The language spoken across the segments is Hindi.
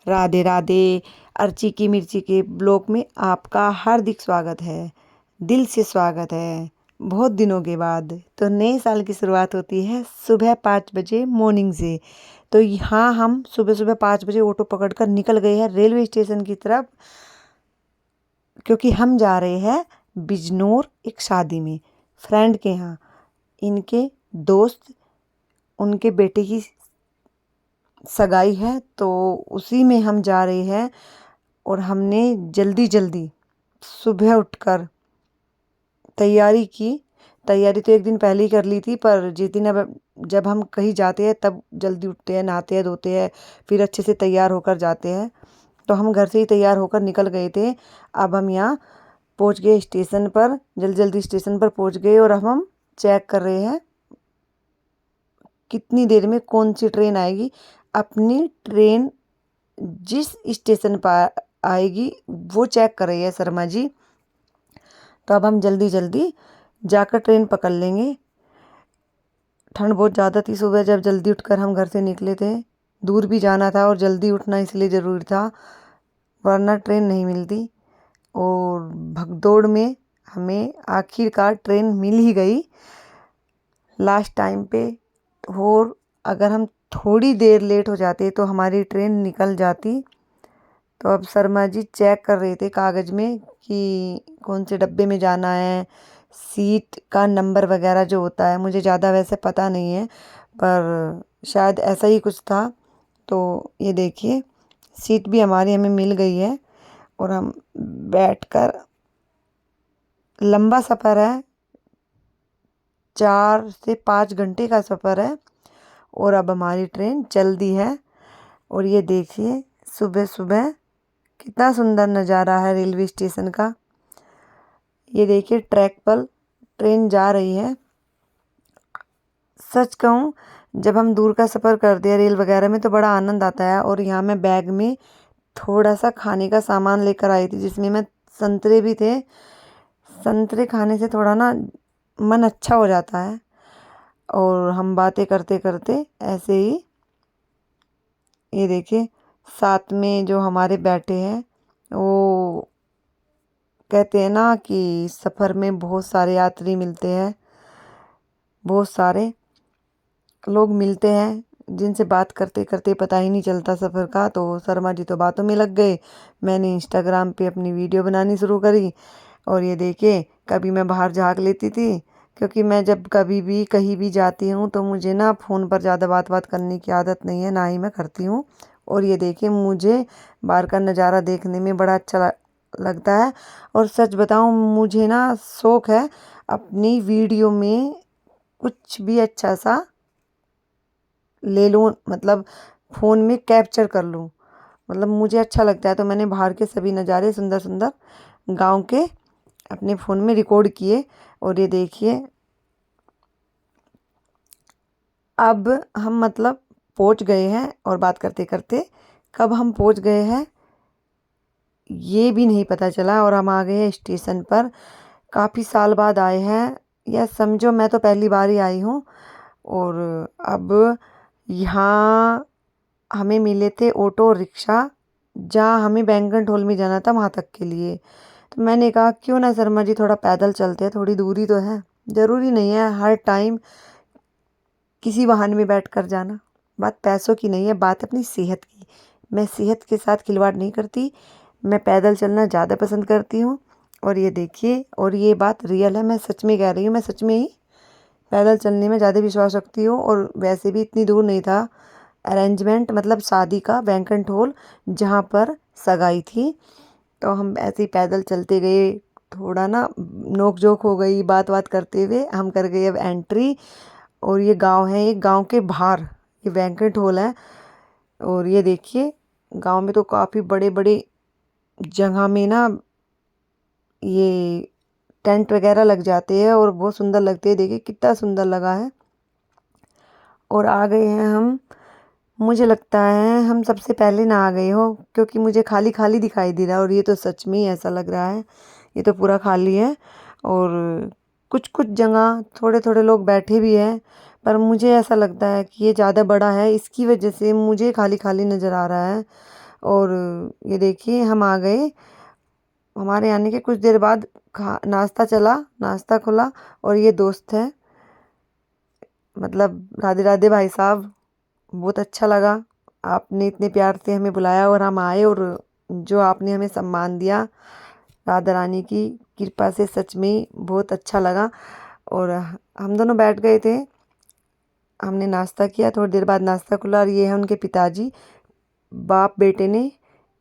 राधे राधे। अर्ची की मिर्ची के ब्लॉग में आपका हार्दिक स्वागत है। दिल से स्वागत है। बहुत दिनों के बाद तो नए साल की शुरुआत होती है सुबह 5 बजे मॉर्निंग से। तो यहाँ हम सुबह सुबह 5 बजे ऑटो पकड़कर निकल गए हैं रेलवे स्टेशन की तरफ, क्योंकि हम जा रहे हैं बिजनौर एक शादी में फ्रेंड के यहाँ। इनके दोस्त उनके बेटे की सगाई है, तो उसी में हम जा रहे हैं। और हमने जल्दी जल्दी सुबह उठकर तैयारी की। तैयारी तो एक दिन पहले ही कर ली थी, पर जिस दिन अब जब हम कहीं जाते हैं तब जल्दी उठते हैं, नहाते हैं, धोते हैं, फिर अच्छे से तैयार होकर जाते हैं। तो हम घर से ही तैयार होकर निकल गए थे। अब हम यहाँ पहुँच गए स्टेशन पर, जल्दी जल्दी स्टेशन पर पहुँच गए। और अब हम चेक कर रहे हैं कितनी देर में कौन सी ट्रेन आएगी। अपनी ट्रेन जिस स्टेशन पर आएगी वो चेक कर रही है शर्मा जी। तो अब हम जल्दी जल्दी जाकर ट्रेन पकड़ लेंगे। ठंड बहुत ज़्यादा थी सुबह जब जल्दी उठकर हम घर से निकले थे। दूर भी जाना था और जल्दी उठना इसलिए ज़रूरी था, वरना ट्रेन नहीं मिलती। और भगदौड़ में हमें आखिरकार ट्रेन मिल ही गई लास्ट टाइम पे। और अगर हम थोड़ी देर लेट हो जाते तो हमारी ट्रेन निकल जाती। तो अब शर्मा जी चेक कर रहे थे कागज़ में कि कौन से डब्बे में जाना है, सीट का नंबर वगैरह जो होता है। मुझे ज़्यादा वैसे पता नहीं है, पर शायद ऐसा ही कुछ था। तो ये देखिए सीट भी हमारी हमें मिल गई है। और हम बैठकर, लंबा सफ़र है, 4 से 5 घंटे का सफ़र है। और अब हमारी ट्रेन चल दी है। और ये देखिए सुबह सुबह कितना सुंदर नज़ारा है रेलवे स्टेशन का। ये देखिए ट्रैक पर ट्रेन जा रही है। सच कहूँ, जब हम दूर का सफ़र करते हैं रेल वगैरह में तो बड़ा आनंद आता है। और यहाँ मैं बैग में थोड़ा सा खाने का सामान लेकर आई थी, जिसमें मैं संतरे भी थे। संतरे खाने से थोड़ा ना मन अच्छा हो जाता है। और हम बातें करते करते ऐसे ही, ये देखिए साथ में जो हमारे बैठे हैं वो कहते हैं ना कि सफ़र में बहुत सारे यात्री मिलते हैं, बहुत सारे लोग मिलते हैं जिनसे बात करते करते पता ही नहीं चलता सफ़र का। तो शर्मा जी तो बातों में लग गए। मैंने इंस्टाग्राम पे अपनी वीडियो बनानी शुरू करी। और ये देखिए कभी मैं बाहर झाँक लेती थी, क्योंकि मैं जब कभी भी कहीं भी जाती हूँ तो मुझे ना फ़ोन पर ज़्यादा बात करने की आदत नहीं है, ना ही मैं करती हूँ। और ये देखिए मुझे बाहर का नज़ारा देखने में बड़ा अच्छा लगता है। और सच बताऊँ, मुझे ना शौक़ है अपनी वीडियो में कुछ भी अच्छा सा ले लूँ, मतलब फ़ोन में कैप्चर कर लूँ। मतलब मुझे अच्छा लगता है, तो मैंने बाहर के सभी नज़ारे सुंदर सुंदर गांव के अपने फ़ोन में रिकॉर्ड किए। और ये देखिए अब हम मतलब पहुंच गए हैं। और बात करते करते कब हम पहुंच गए हैं ये भी नहीं पता चला। और हम आ गए हैं स्टेशन पर। काफ़ी साल बाद आए हैं, या समझो मैं तो पहली बार ही आई हूँ। और अब यहाँ हमें मिले थे ऑटो रिक्शा, जहाँ हमें बैंक्वेट हॉल में जाना था वहाँ तक के लिए। तो मैंने कहा क्यों ना शर्मा जी थोड़ा पैदल चलते हैं, थोड़ी दूरी तो है। ज़रूरी नहीं है हर टाइम किसी वाहन में बैठ कर जाना। बात पैसों की नहीं है, बात अपनी सेहत की। मैं सेहत के साथ खिलवाड़ नहीं करती, मैं पैदल चलना ज़्यादा पसंद करती हूँ। और ये देखिए, और ये बात रियल है, मैं सच में कह रही हूँ, मैं सच में ही पैदल चलने में ज़्यादा विश्वास रखती हूँ। और वैसे भी इतनी दूर नहीं था अरेंजमेंट, मतलब शादी का बैंक्वेट हॉल जहाँ पर सगाई थी। तो हम ऐसे ही पैदल चलते गए, थोड़ा ना नोक झोंक हो गई बात बात करते हुए। हम कर गए अब एंट्री। और ये गांव है, एक गांव के बाहर ये बैंक्वेट हॉल है। और ये देखिए गांव में तो काफ़ी बड़े बड़े जगह में ना ये टेंट वगैरह लग जाते हैं और बहुत सुंदर लगते हैं। देखिए कितना सुंदर लगा है। और आ गए हैं हम, मुझे लगता है हम सबसे पहले ना आ गए हो, क्योंकि मुझे खाली खाली दिखाई दे रहा है। और ये तो सच में ही ऐसा लग रहा है, ये तो पूरा खाली है। और कुछ कुछ जगह थोड़े थोड़े लोग बैठे भी हैं, पर मुझे ऐसा लगता है कि ये ज़्यादा बड़ा है, इसकी वजह से मुझे खाली खाली नज़र आ रहा है। और ये देखिए हम आ गए। हमारे आने के कुछ देर बाद नाश्ता चला, नाश्ता खुला। और ये दोस्त है, मतलब राधे राधे भाई साहब, बहुत अच्छा लगा। आपने इतने प्यार से हमें बुलाया और हम आए, और जो आपने हमें सम्मान दिया राधा रानी की कृपा से, सच में ही बहुत अच्छा लगा। और हम दोनों बैठ गए थे, हमने नाश्ता किया। थोड़ी देर बाद नाश्ता खुला, और ये है उनके पिताजी। बाप बेटे ने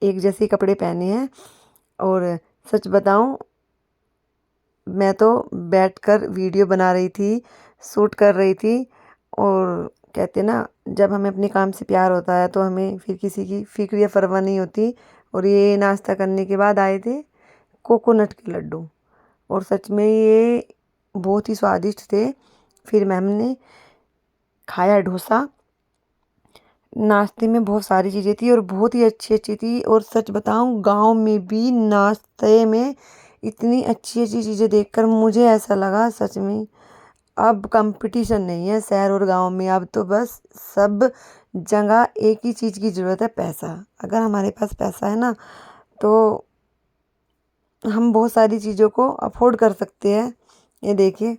एक जैसे कपड़े पहने हैं। और सच बताऊं, मैं तो बैठकर वीडियो बना रही थी, शूट कर रही थी। और कहते ना, जब हमें अपने काम से प्यार होता है तो हमें फिर किसी की फिक्र या परवाह नहीं होती। और ये नाश्ता करने के बाद आए थे कोकोनट के लड्डू, और सच में ये बहुत ही स्वादिष्ट थे। फिर मैम ने खाया डोसा। नाश्ते में बहुत सारी चीज़ें थी और बहुत ही अच्छी अच्छी थी। और सच बताऊं, गांव में भी नाश्ते में इतनी अच्छी अच्छी चीज़ें देखकर मुझे ऐसा लगा, सच में अब कंपटीशन नहीं है शहर और गांव में। अब तो बस सब जगह एक ही चीज़ की ज़रूरत है, पैसा। अगर हमारे पास पैसा है ना, तो हम बहुत सारी चीज़ों को अफोर्ड कर सकते हैं। ये देखिए,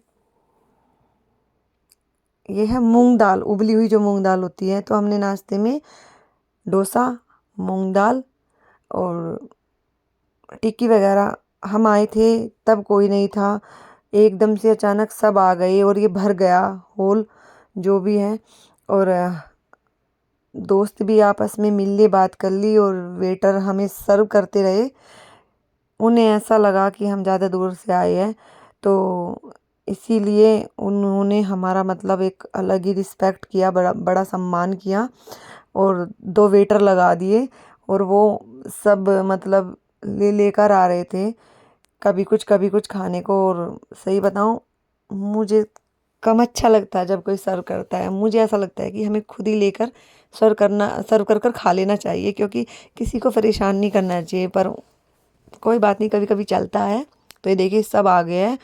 ये है मूंग दाल, उबली हुई जो मूंग दाल होती है। तो हमने नाश्ते में डोसा, मूंग दाल और टिक्की वगैरह। हम आए थे तब कोई नहीं था, एकदम से अचानक सब आ गए और ये भर गया हॉल जो भी है। और दोस्त भी आपस में मिल ली, बात कर ली, और वेटर हमें सर्व करते रहे। उन्हें ऐसा लगा कि हम ज़्यादा दूर से आए हैं, तो इसीलिए उन्होंने हमारा मतलब एक अलग ही रिस्पेक्ट किया, बड़ा बड़ा सम्मान किया। और दो वेटर लगा दिए, और वो सब मतलब ले लेकर आ रहे थे, कभी कुछ खाने को। और सही बताऊं, मुझे कम अच्छा लगता है जब कोई सर्व करता है। मुझे ऐसा लगता है कि हमें खुद ही लेकर सर्व कर कर खा लेना चाहिए, क्योंकि किसी को परेशान नहीं करना चाहिए। पर कोई बात नहीं, कभी कभी चलता है। तो ये देखिए सब आ गए हैं,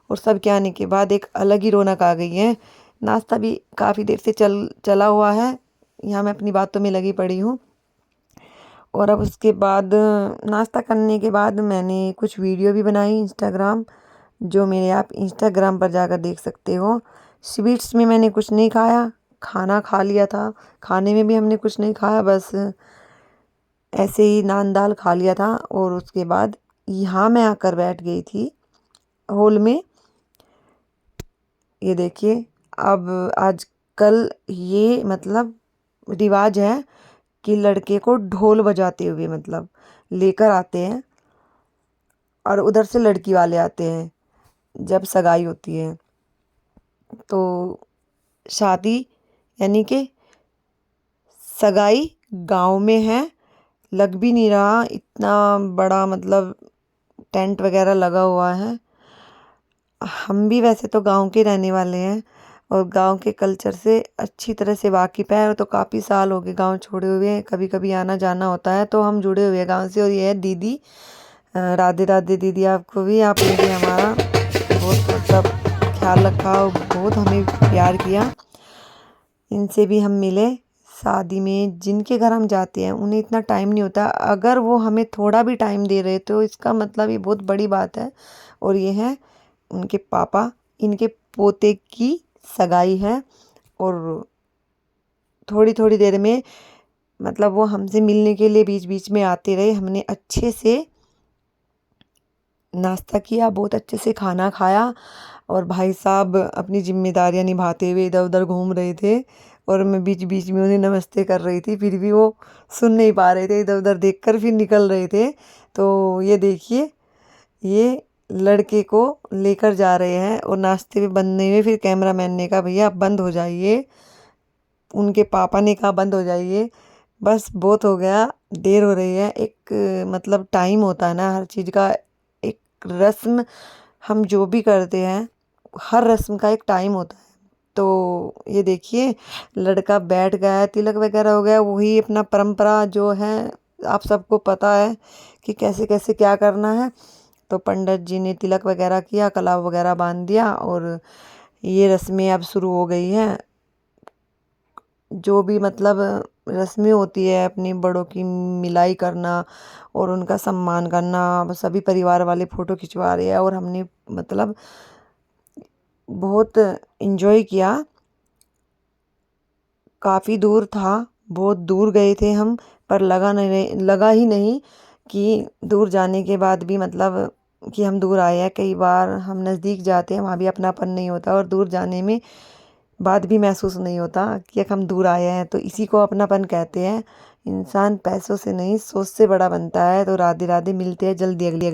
और सब के आने के बाद एक अलग ही रौनक आ गई है। नाश्ता भी काफ़ी देर से चला हुआ है, यहाँ मैं अपनी बातों में लगी पड़ी हूँ। और अब उसके बाद नाश्ता करने के बाद मैंने कुछ वीडियो भी बनाई इंस्टाग्राम, जो मेरे आप इंस्टाग्राम पर जाकर देख सकते हो। स्वीट्स में मैंने कुछ नहीं खाया, खाना खा लिया था। खाने में भी हमने कुछ नहीं खाया, बस ऐसे ही नान दाल खा लिया था। और उसके बाद यहाँ मैं आकर बैठ गई थी हॉल में। ये देखिए, अब आजकल ये मतलब रिवाज है कि लड़के को ढोल बजाते हुए मतलब लेकर आते हैं, और उधर से लड़की वाले आते हैं जब सगाई होती है। तो शादी यानी कि सगाई गांव में है, लग भी नहीं रहा इतना बड़ा मतलब टेंट वगैरह लगा हुआ है। हम भी वैसे तो गांव के रहने वाले हैं, और गांव के कल्चर से अच्छी तरह से वाकिफ़ है। तो काफ़ी साल हो गए गांव छोड़े हुए, कभी कभी आना जाना होता है, तो हम जुड़े हुए हैं गांव से। और ये है दीदी, राधे राधे दीदी। आपको भी, आपने भी हमारा बहुत मतलब ख्याल रखा और बहुत हमें प्यार किया। इनसे भी हम मिले शादी में। जिनके घर हम जाते हैं उन्हें इतना टाइम नहीं होता, अगर वो हमें थोड़ा भी टाइम दे रहे तो इसका मतलब ये बहुत बड़ी बात है। और ये है उनके पापा, इनके पोते की सगाई है। और थोड़ी थोड़ी देर में मतलब वो हमसे मिलने के लिए बीच बीच में आते रहे। हमने अच्छे से नाश्ता किया, बहुत अच्छे से खाना खाया। और भाई साहब अपनी जिम्मेदारियां निभाते हुए इधर उधर घूम रहे थे, और मैं बीच बीच में उन्हें नमस्ते कर रही थी, फिर भी वो सुन नहीं पा रहे थे, इधर उधर देखकर फिर निकल रहे थे। तो ये देखिए, ये लड़के को लेकर जा रहे हैं, और नाश्ते में बनने में फिर कैमरामैन ने कहा भैया आप बंद हो जाइए, उनके पापा ने कहा बंद हो जाइए, बस बहुत हो गया, देर हो रही है। एक मतलब टाइम होता है ना हर चीज़ का, एक रस्म, हम जो भी करते हैं हर रस्म का एक टाइम होता है। तो ये देखिए, लड़का बैठ गया है, तिलक वगैरह हो गया, वही अपना परंपरा जो है आप सबको पता है कि कैसे कैसे क्या करना है। तो पंडित जी ने तिलक वगैरह किया, कलाव वगैरह बांध दिया, और ये रस्में अब शुरू हो गई हैं। जो भी मतलब रस्में होती है अपनी बड़ों की मिलाई करना और उनका सम्मान करना, सभी परिवार वाले फ़ोटो खिंचवा रहे हैं और हमने मतलब बहुत इन्जॉय किया। काफ़ी दूर था, बहुत दूर गए थे हम, पर लगा ही नहीं कि दूर जाने के बाद भी मतलब कि हम दूर आए हैं। कई बार हम नज़दीक जाते हैं, वहाँ भी अपनापन नहीं होता और दूर जाने में बाद भी महसूस नहीं होता कि हम दूर आए हैं। तो इसी को अपनापन कहते हैं। इंसान पैसों से नहीं, सोच से बड़ा बनता है। तो राधे राधे, मिलते हैं जल्दी अगली